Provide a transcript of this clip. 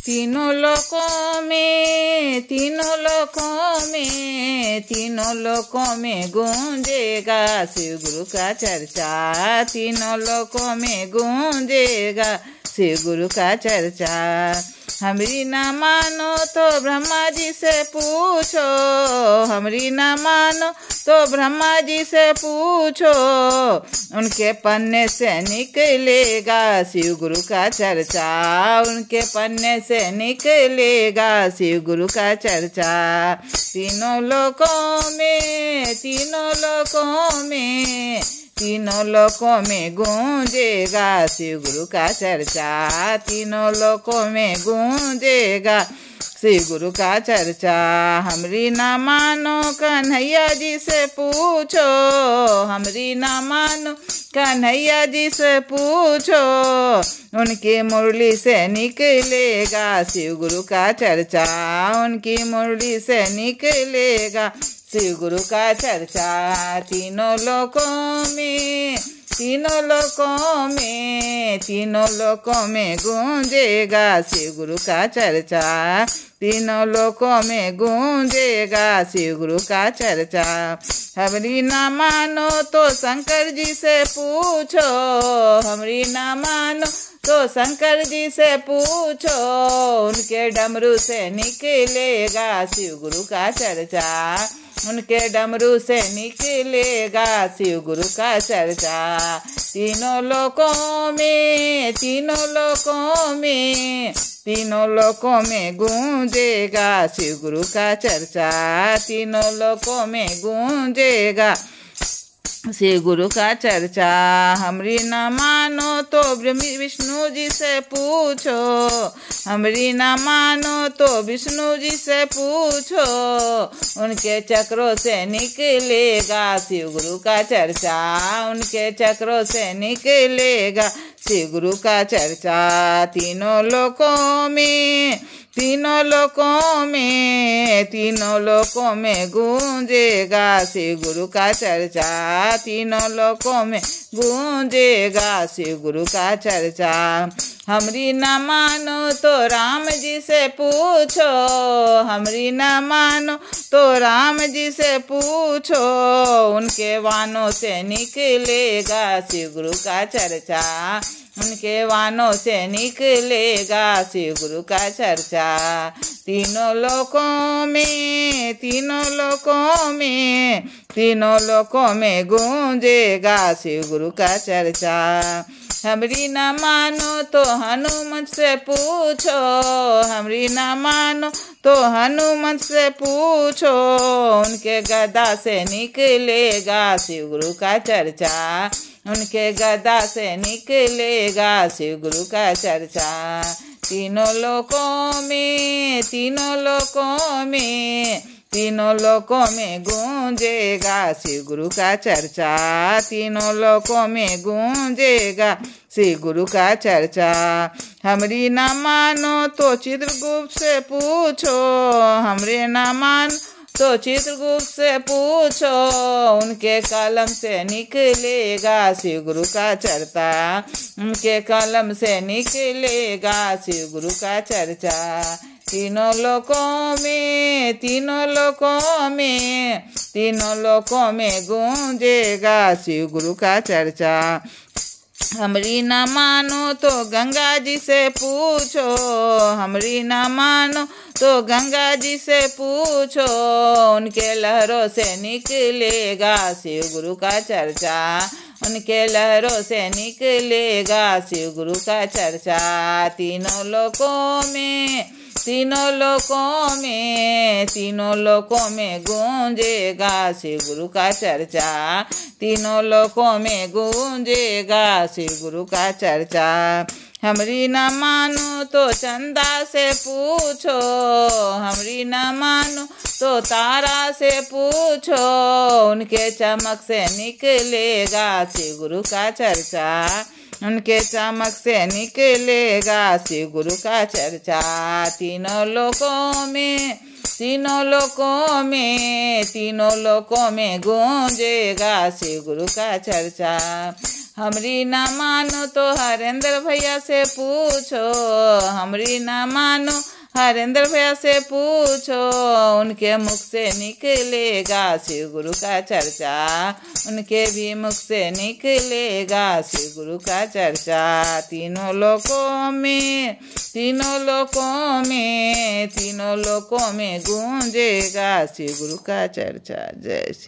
तीनों लोकों में, तीनों लोकों में, तीनों लोकों में गूंजेगा शिव गुरु का चर्चा। तीनों लोकों में गूंजेगा शिव गुरु का चर्चा। हमरी ना मानो तो ब्रह्मा जी से पूछो, हमरी ना मानो तो ब्रह्मा जी से पूछो, उनके पन्ने से निकलेगा शिव गुरु का चर्चा। उनके पन्ने से निकलेगा शिव गुरु का चर्चा। तीनों लोकों में, तीनों लोकों में, तीनों लोकों में गूंजेगा शिव गुरु का चर्चा। तीनों लोकों में गूंजेगा शिव गुरु का चर्चा। हमरी ना मानो कन्हैया जी से पूछो, हमरी ना मानो कन्हैया जी से पूछो, उनकी मुरली से निकलेगा शिव गुरु का चर्चा। उनकी मुरली से निकलेगा शिव गुरु का चर्चा। तीनों लोकों में, तीनों लोकों में, तीनों लोकों में गूंजेगा शिव गुरु का चर्चा। तीनों लोकों में गूंजेगा शिव गुरु का चर्चा। हमरी ना मानो तो शंकर जी से पूछो, हमरी ना मानो तो शंकर जी से पूछो, उनके डमरू से निकलेगा शिव गुरु का चर्चा। उनके डमरू से निकलेगा शिव गुरु का चर्चा। तीनों लोकों में, तीनों लोकों में, तीनों लोकों में गूंजेगा शिव गुरु का चर्चा। तीनों लोकों में गूंजेगा शिव गुरु का चर्चा। हमरी ना मानो तो विष्णु जी से पूछो, हमरी ना मानो तो विष्णु जी से पूछो, उनके चक्रों से निकलेगा शिव गुरु का चर्चा। उनके चक्रों से निकलेगा शिव गुरु का चर्चा। तीनों लोकों में, तीनों लोकों में, तीनों लोकों में गूंजेगा शिव गुरु का चर्चा। तीनों लोकों में गूंजेगा शिव गुरु का चर्चा। हमरी ना मानो तो राम जी से पूछो, हमरी ना मानो तो राम जी से पूछो, उनके वानों से निकलेगा शिव गुरु का चर्चा। उनके वानों से निकलेगा शिव गुरु का चर्चा। तीनों लोकों में, तीनों लोकों में, तीनों लोकों में गूंजेगा शिव गुरु का चर्चा। हमरी ना मानो तो हनुमत से पूछो, हमरी ना मानो तो हनुमत से पूछो, उनके गदा से निकलेगा शिव गुरु का चर्चा। उनके गदा से निकलेगा शिव गुरु का चर्चा। तीनों लोकों में, तीनों लोकों में, तीनों लोकों में गूंजेगा शिव गुरु का चर्चा। तीनों लोकों में गूंजेगा शिव गुरु का चर्चा। हमरी ना मानो तो चित्रगुप्त से पूछो, हमरे ना मानो तो चित्रगुप्त से पूछो, उनके कलम से निकलेगा शिव गुरु का चर्चा। उनके कलम से निकलेगा शिव गुरु का चर्चा। तीनों लोकों में, तीनों लोकों में, तीनों लोकों में गूंजेगा शिव गुरु का चर्चा। हमरी ना मानो तो गंगा जी से पूछो, हमरी ना मानो तो गंगा जी से पूछो, उनके लहरों से निकलेगा शिव गुरु का चर्चा। उनके लहरों से निकलेगा शिव गुरु का चर्चा। तीनों लोकों में, तीनों लोकों में, तीनों लोकों में गूंजेगा शिव गुरु का चर्चा। तीनों लोकों में गूंजेगा शिव गुरु का चर्चा। हमरी ना मानो तो चंदा से पूछो, हमरी ना मानो तो तारा से पूछो, उनके चमक से निकलेगा शिव गुरु का चर्चा। उनके चमक से निकलेगा शिव गुरु का चर्चा। तीनों लोकों में, तीनों लोकों में, तीनों लोकों में गूंजेगा शिव गुरु का चर्चा। हमरी ना मानो तो हरेंद्र भैया से पूछो, हमरी ना मानो हरेंद्र भैया से पूछो, उनके मुख से निकलेगा शिव गुरु का चर्चा, उनके भी मुख से निकलेगा शिव गुरु का चर्चा। तीनों लोकों में, तीनों लोकों में, तीनों लोकों में गूंजेगा शिव गुरु का चर्चा। जय श्री